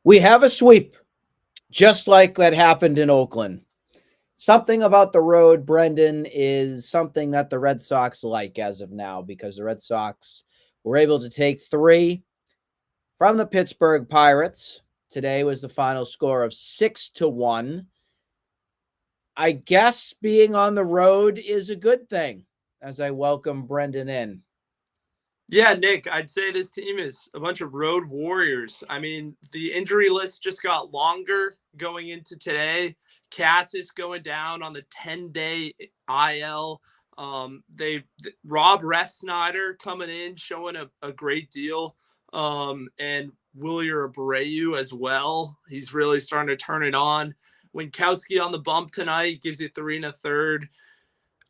We have a sweep, just like that happened in Oakland. Something about the road, Brendan, is something that the Red Sox like as of now, because the Red Sox were able to take 3 from the Pittsburgh Pirates. Today was the final score of 6-1. I guess being on the road is a good thing, as I welcome Brendan in. Yeah, Nick, I'd say this team is a bunch of road warriors. I mean, the injury list just got longer going into today. Casas going down on the 10-day IL. Rob Refsnyder coming in, showing a great deal. And Wilyer Abreu as well. He's really starting to turn it on. Winchowski on the bump tonight gives you 3 1/3.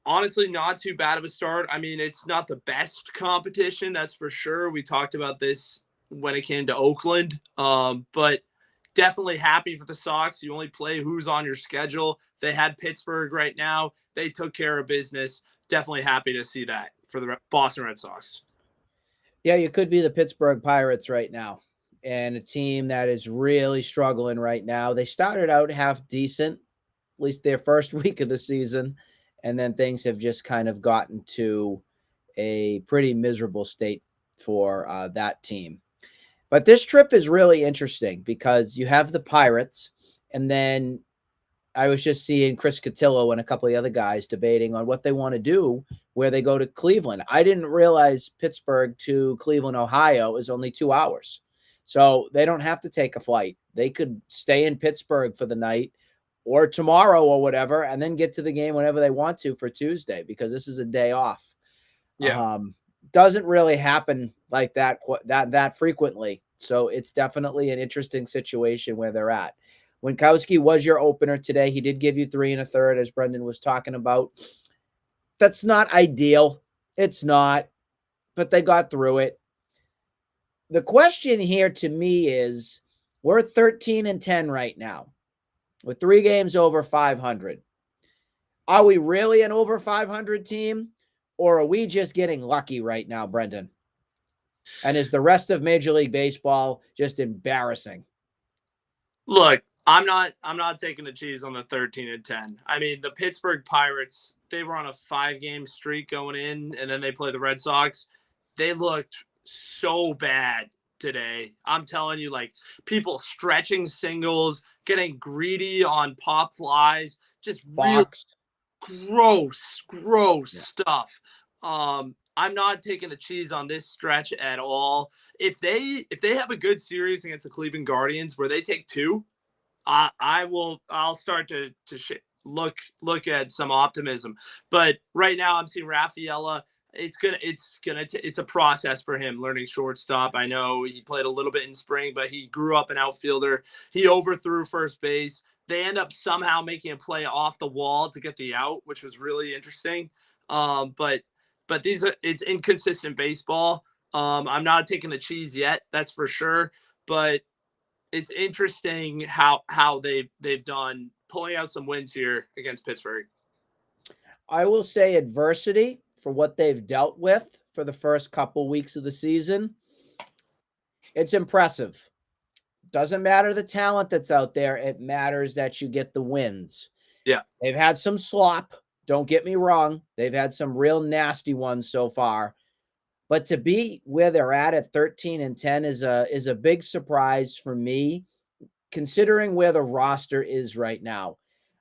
Honestly, not too bad of a start. I mean, it's not the best competition, that's for sure. We talked about this when it came to Oakland, but definitely happy for the Sox. You only play who's on your schedule. They had Pittsburgh right now. They took care of business. Definitely happy to see that for the Boston Red Sox. Yeah, you could be the Pittsburgh Pirates right now, and a team that is really struggling right now. They started out half decent, at least their first week of the season, and then things have just kind of gotten to a pretty miserable state for that team. But this trip is really interesting because you have the Pirates, and then I was just seeing Chris Cotillo and a couple of the other guys debating on what they want to do where they go to Cleveland. I didn't realize Pittsburgh to Cleveland, Ohio is only 2 hours. So they don't have to take a flight. They could stay in Pittsburgh for the night or tomorrow or whatever, and then get to the game whenever they want to for Tuesday, because this is a day off. Yeah. Doesn't really happen like that frequently. So it's definitely an interesting situation where they're at. Winchowski was your opener today. He did give you 3 1/3, as Brendan was talking about. That's not ideal. It's not, but they got through it. The question here to me is, we're 13-10 right now with 3 games over 500. Are we really an over 500 team, or are we just getting lucky right now, Brendan? And is the rest of Major League Baseball just embarrassing? Look, I'm not taking the cheese on the 13-10. I mean, the Pittsburgh Pirates, they were on a 5-game streak going in, and then they play the Red Sox. They looked so bad today. I'm telling you, like, people stretching singles, getting greedy on pop flies, just real gross stuff. I'm not taking the cheese on this stretch at all. If they have a good series against the Cleveland Guardians where they take 2, I'll start to look at some optimism. But right now I'm seeing Rafaela. It's a process for him learning shortstop. I know he played a little bit in spring, but he grew up an outfielder. He overthrew first base. They end up somehow making a play off the wall to get the out, which was really interesting. But it's inconsistent baseball. I'm not taking the cheese yet, that's for sure. But it's interesting how they've done pulling out some wins here against Pittsburgh. I will say adversity for what they've dealt with for the first couple weeks of the season, it's impressive. Doesn't matter the talent that's out there. It matters that you get the wins. Yeah. They've had some slop. Don't get me wrong. They've had some real nasty ones so far. But to be where they're at 13-10 is a big surprise for me, considering where the roster is right now.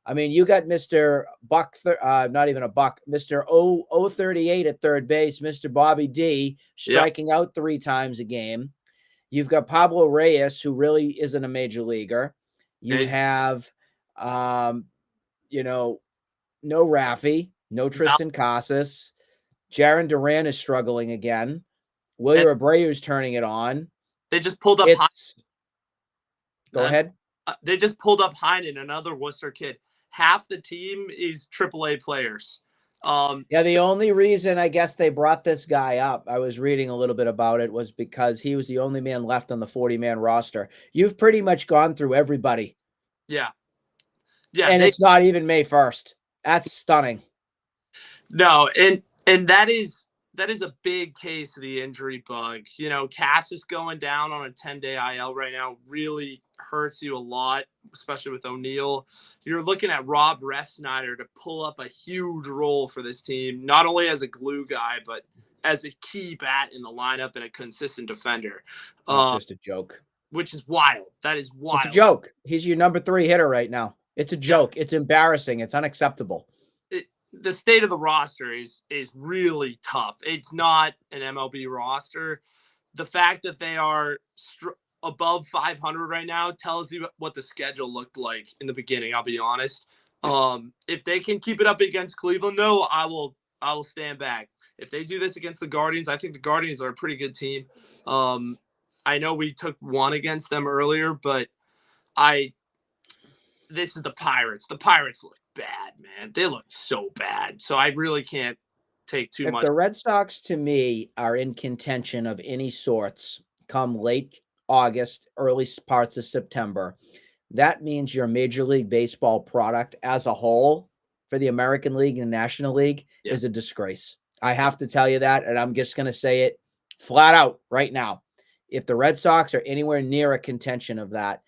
I mean, you got Mr. Buck, not even a buck, Mr. 038 at third base, Mr. Bobby D striking out 3 times a game. You've got Pablo Reyes, who really isn't a major leaguer. You have, no Raffy, no Tristan Casas. Jaron Duran is struggling again. Wilyer Abreu is turning it on. They just pulled up. Go ahead. They just pulled up Heinen, another Worcester kid. Half the team is AAA players. The only reason I guess they brought this guy up, I was reading a little bit about it, was because he was the only man left on the 40-man roster. You've pretty much gone through everybody. Yeah. And it's not even May 1st. That's stunning. No, and that is that is a big case of the injury bug. You know, Casas going down on a 10-day IL right now really hurts you a lot, especially with O'Neill. You're looking at Rob Refsnyder to pull up a huge role for this team, not only as a glue guy, but as a key bat in the lineup and a consistent defender. That's just a joke. Which is wild. That is wild. It's a joke. He's your number 3 hitter right now. It's a joke. Yeah. It's embarrassing. It's unacceptable. The state of the roster is really tough. It's not an MLB roster. The fact that they are above 500 right now tells you what the schedule looked like in the beginning. I'll be honest. If they can keep it up against Cleveland, though, I will stand back. If they do this against the Guardians, I think the Guardians are a pretty good team. I know we took one against them earlier, but this is the Pirates. The Pirates look bad, man. They look so bad. So I really can't take too much. If the Red Sox, to me, are in contention of any sorts come late August, early parts of September, that means your Major League Baseball product as a whole for the American League and National League is a disgrace. I have to tell you that, and I'm just going to say it flat out right now. If the Red Sox are anywhere near a contention of that,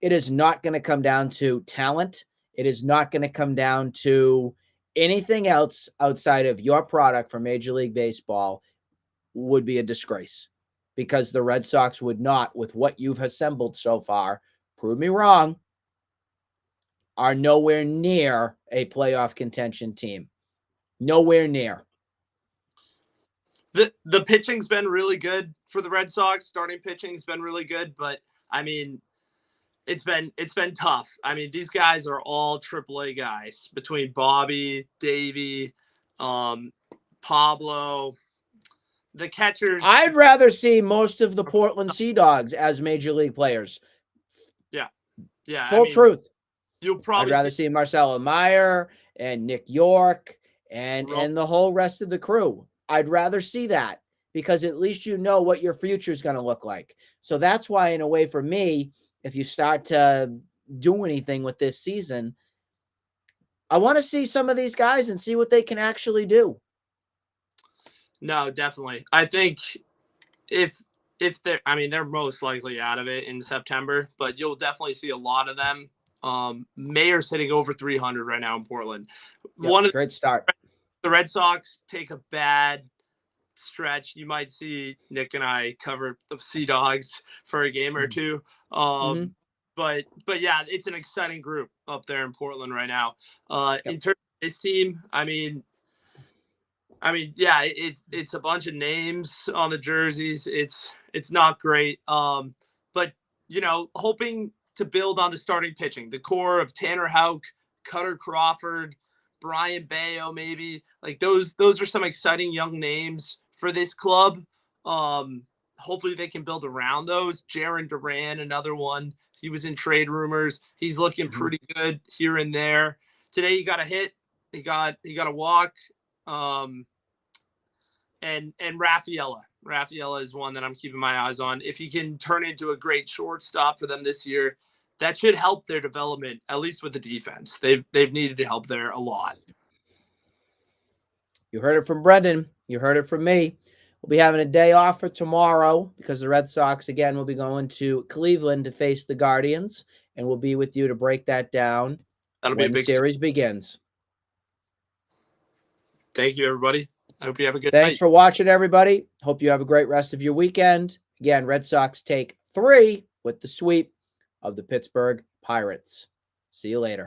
it is not going to come down to talent. It is not going to come down to anything else outside of your product for Major League Baseball would be a disgrace, because the Red Sox would not, with what you've assembled so far, prove me wrong, are nowhere near a playoff contention team. Nowhere near. The pitching's been really good for the Red Sox. Starting pitching's been really good, but I mean, it's been tough. I mean, these guys are all AAA guys between Bobby, Davey, Pablo, the catchers. I'd rather see most of the Portland Sea Dogs as Major League players. Yeah. Full truth. You'll probably I'd rather see Marcelo Meyer and Nick York and the whole rest of the crew. I'd rather see that, because at least you know what your future is going to look like. So that's why, in a way, for me, if you start to do anything with this season, I want to see some of these guys and see what they can actually do. No, definitely. I think if they're most likely out of it in September, but you'll definitely see a lot of them. Mayer's hitting over 300 right now in Portland. Yep, great start. The Red Sox take a bad stretch. You might see Nick and I cover the Sea Dogs for a game or two. But yeah, it's an exciting group up there in Portland right now. In terms of this team, I mean, yeah, it's a bunch of names on the jerseys. It's not great. But you know, hoping to build on the starting pitching, the core of Tanner Houck, Cutter Crawford, Brian Bayo, maybe, like those are some exciting young names for this club. Hopefully they can build around those. Jaron Duran, another one. He was in trade rumors. He's looking pretty good here and there. Today he got a hit. He got a walk. And Rafaela. Rafaela is one that I'm keeping my eyes on. If he can turn into a great shortstop for them this year, that should help their development, at least with the defense. They've needed to help there a lot. You heard it from Brendan. You heard it from me. We'll be having a day off for tomorrow because the Red Sox, again, will be going to Cleveland to face the Guardians, and we'll be with you to break that down when the series begins. Thank you, everybody. I hope you have a good Thanks night. for watching, everybody. Hope you have a great rest of your weekend. Again, Red Sox take 3 with the sweep of the Pittsburgh Pirates. See you later.